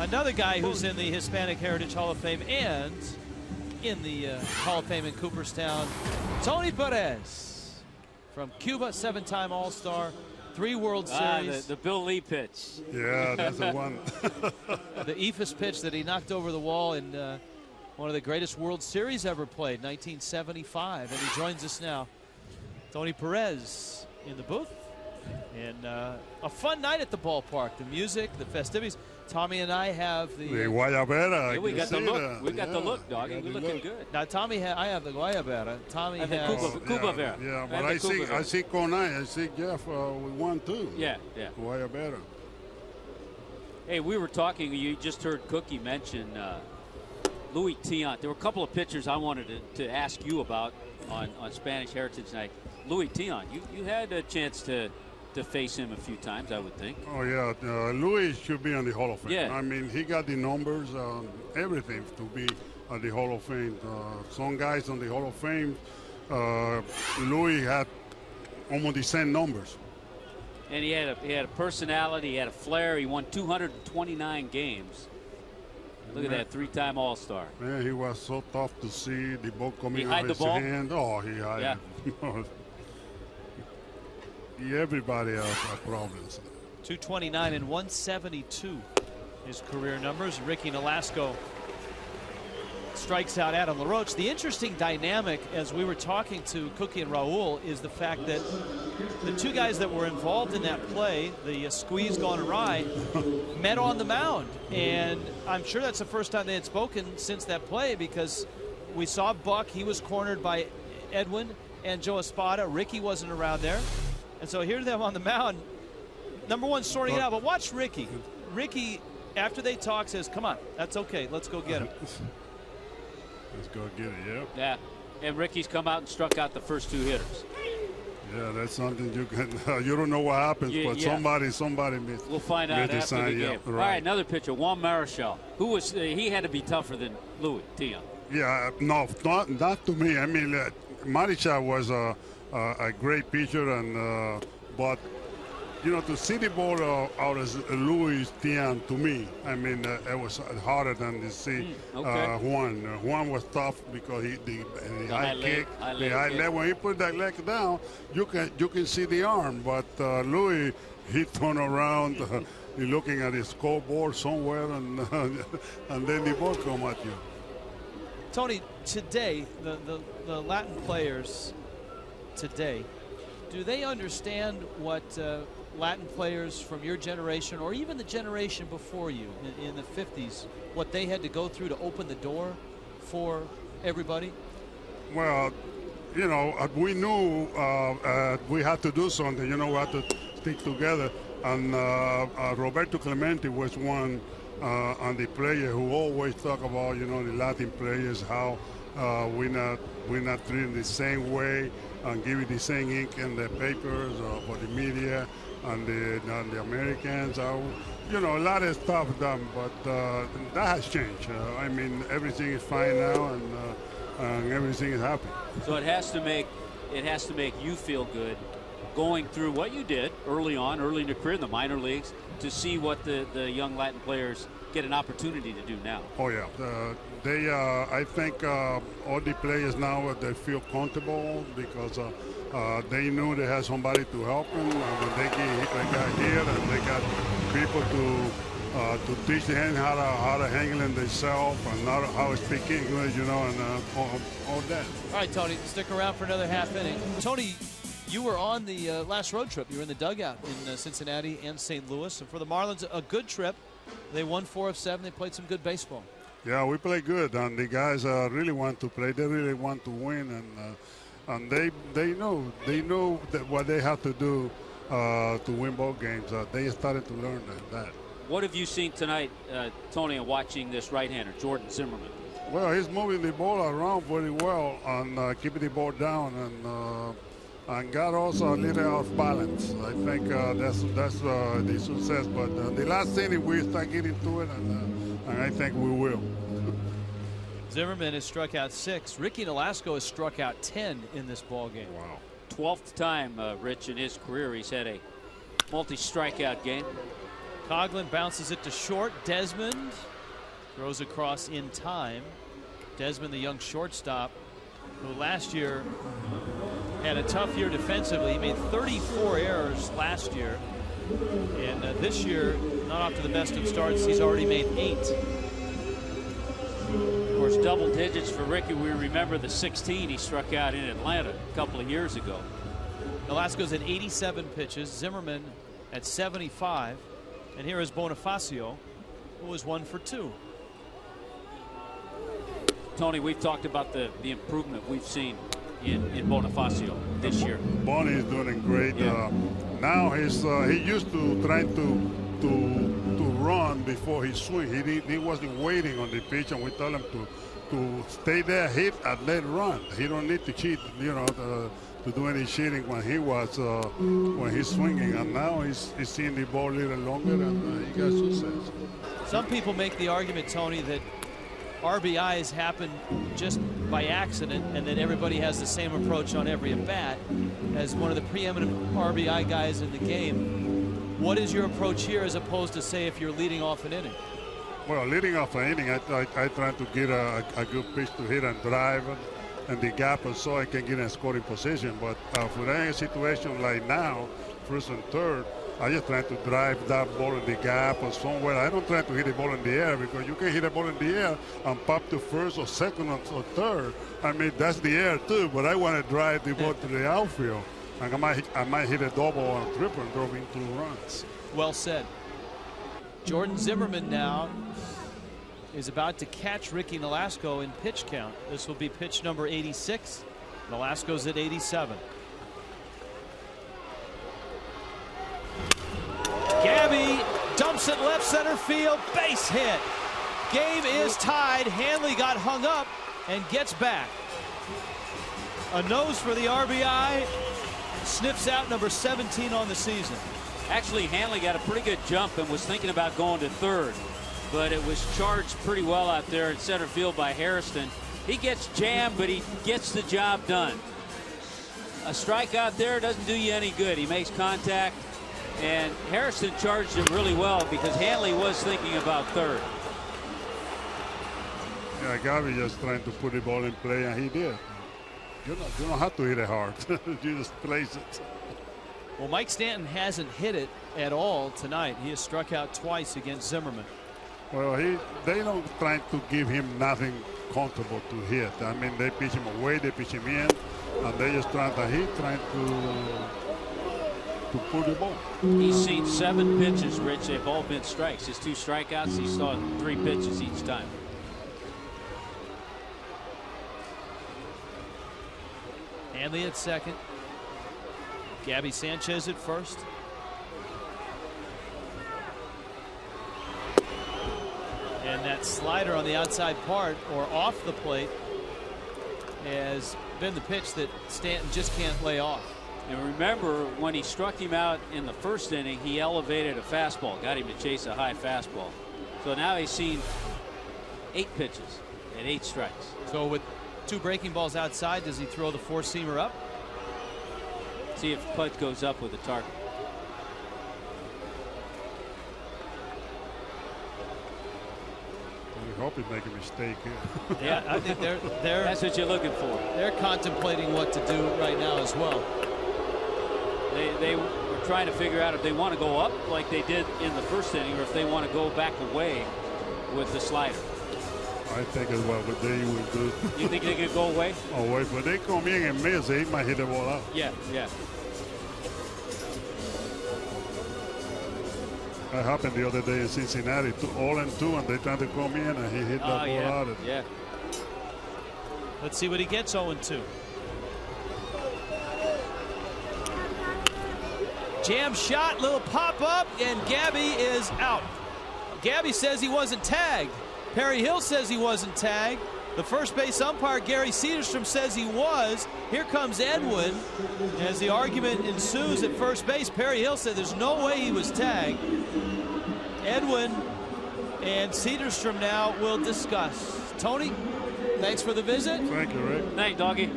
Another guy who's in the Hispanic Heritage Hall of Fame and in the Hall of Fame in Cooperstown, Tony Perez from Cuba, 7-time All-Star, 3 World Series. The Bill Lee pitch. Yeah, that's the one. The eephus pitch that he knocked over the wall in one of the greatest World Series ever played, 1975. And he joins us now. Tony Perez in the booth. And a fun night at the ballpark. The music, the festivities. Tommy and I have the Guayabera. Yeah, we got the look. We got the look, doggy. We're looking good. Now Tommy, I have the Guayabera. Tommy has Cuba Vera. Yeah, but I see Conay. I see Jeff with one too. Yeah. Guayabera. Hey, we were talking. You just heard Cookie mention Luis Tiant. There were a couple of pictures I wanted to ask you about on Spanish Heritage Night. Luis Tiant, you had a chance to face him a few times, I would think. Oh, yeah. Luis should be on the Hall of Fame. Yeah. I mean, he got the numbers, everything to be on the Hall of Fame. Some guys on the Hall of Fame, Luis had almost the same numbers. And he had a personality, he had a flair. He won 229 games. Look at that, 3-time All-Star. Man, he was so tough to see. The ball coming out of his hand. Oh, he hid. Yeah. Everybody has problems. 229 and 172 his career numbers. Ricky Nolasco strikes out Adam LaRoche. The interesting dynamic, as we were talking to Cookie and Raul, is the fact that the two guys that were involved in that play, the squeeze gone awry, met on the mound. And I'm sure that's the first time they had spoken since that play, because we saw Buck. He was cornered by Edwin and Joe Espada. Ricky wasn't around there. And so here's them on the mound. Number one, sorting it out. But watch Ricky. Ricky, after they talk, says, come on, that's okay. Let's go get him. Let's go get it, yeah. Yeah. And Ricky's come out and struck out the first 2 hitters. Yeah, that's something you can. You don't know what happens, but somebody made. We'll find out after the game. Yeah, right. All right, another pitcher, Juan Marichal, who was he had to be tougher than Luis Tiant. Yeah, no, not to me. I mean, Marichal was a great pitcher, and but you know, to see the ball out as Luis Tiant, to me, I mean, it was harder than to see Juan. Juan was tough because the high kick, the high leg. When he put that leg down, you can see the arm. But Luis, he turned around, he looking at his scoreboard somewhere, and and then the ball come at you. Tony, today, the Latin players today, do they understand what Latin players from your generation, or even the generation before you in the 50s, what they had to go through to open the door for everybody? Well, you know, we knew we had to do something. You know, we had to stick together. And Roberto Clemente was one on the player who always talk about, you know, the Latin players, how we're not treated the same way and giving the same ink in the papers for the media and the Americans. You know, a lot of stuff done, but that has changed. I mean, everything is fine now, and everything is happy. So it has to make you feel good going through what you did early in your career in the minor leagues, to see what the young Latin players get an opportunity to do now. Oh yeah, I think all the players now, they feel comfortable because they knew they had somebody to help them when they got here, and they got people to teach them how to handle themselves and how to speak English, you know, and all that. All right, Tony, stick around for another half inning. Tony, you were on the last road trip. You were in the dugout in Cincinnati and St. Louis. And for the Marlins, a good trip. They won 4 of 7. They played some good baseball. Yeah, we played good, and the guys really want to play. They really want to win, and they know that what they have to do to win ball games. They started to learn that. What have you seen tonight, Tony, in watching this right-hander, Jordan Zimmerman? Well, he's moving the ball around very well and keeping the ball down, and got also a little off balance. I think that's the success. But the last inning we start getting to it, and I think we will. Zimmerman has struck out 6. Ricky Nolasco has struck out 10 in this ball game. Wow. 12th time, Rich, in his career he's had a multi-strikeout game. Coughlin bounces it to short. Desmond throws across in time. Desmond, the young shortstop, who last year had a tough year defensively. He made 34 errors last year. And this year, not off to the best of starts. He's already made 8. Of course, double digits for Ricky. We remember the 16 he struck out in Atlanta a couple of years ago. Nolasco's at 87 pitches. Zimmerman at 75. And here is Bonifacio, who was 1 for 2. Tony, we've talked about the improvement we've seen in Bonifacio this year. Bonnie is doing great. Yeah. Now he used to try to run before he swing. He wasn't waiting on the pitch, and we told him to stay there, hit, and then run. He don't need to cheat, to do any cheating when he's swinging. And now he's seeing the ball a little longer, and he got success. Some people make the argument, Tony, that RBIs happen just by accident and that everybody has the same approach on every at bat. As one of the preeminent RBI guys in the game, what is your approach here as opposed to, say, if you're leading off an inning? Well, leading off an inning, I try to get a good pitch to hit and drive and the gap, and so I can get in a scoring position. But for any situation like now, first and third, I just try to drive that ball in the gap or somewhere. I don't try to hit the ball in the air, because you can hit a ball in the air and pop to first or second or third. I mean, that's the air too, but I want to drive the ball to the outfield. And I might hit a double or a triple and throw in 2 runs. Well said. Jordan Zimmerman now is about to catch Ricky Nolasco in pitch count. This will be pitch number 86. Nolasco's at 87. Gabby dumps it left center field, base hit. Game is tied. Hanley got hung up and gets back. A nose for the RBI. Sniffs out number 17 on the season. Actually, Hanley got a pretty good jump and was thinking about going to third, but it was charged pretty well out there in center field by Harrison. He gets jammed, but he gets the job done. A strikeout there doesn't do you any good. He makes contact, and Harrison charged him really well because Hanley was thinking about third. Yeah, Gabby just trying to put the ball in play, and he did. You don't have to hit it hard. You just place it. Well, Mike Stanton hasn't hit it at all tonight. He has struck out twice against Zimmerman. Well, they don't try to give him nothing comfortable to hit. I mean, they pitch him away, they pitch him in, and they just trying to pull the ball. He's seen 7 pitches, Rich. They've all been strikes. His 2 strikeouts, he saw 3 pitches each time. Hanley at second. Gabby Sanchez at first. And that slider on the outside part or off the plate has been the pitch that Stanton just can't lay off. And remember, when he struck him out in the first inning, he elevated a fastball, got him to chase a high fastball. So now he's seen 8 pitches and 8 strikes. So with 2 breaking balls outside, does he throw the 4-seamer up? See if Pudge goes up with the target. We hope he make a mistake here. Yeah, I think they're that's what you're looking for. They're contemplating what to do right now as well. They were trying to figure out if they want to go up like they did in the first inning, or if they want to go back away with the slider. I think it's what they would do. You think they could go away? Away, but they come in and miss, they might hit the ball out. Yeah, yeah. That happened the other day in Cincinnati, 0-2, and they tried to come in and he hit that ball out. Yeah. Let's see what he gets. 0-2. Jam shot, little pop up, and Gabby is out. Gabby says he wasn't tagged. Perry Hill says he wasn't tagged. The first base umpire, Gary Cederstrom, says he was. Here comes Edwin. As the argument ensues at first base, Perry Hill said there's no way he was tagged. Edwin and Cederstrom now will discuss. Tony, thanks for the visit. Thank you, Rick. Thanks, Doggy.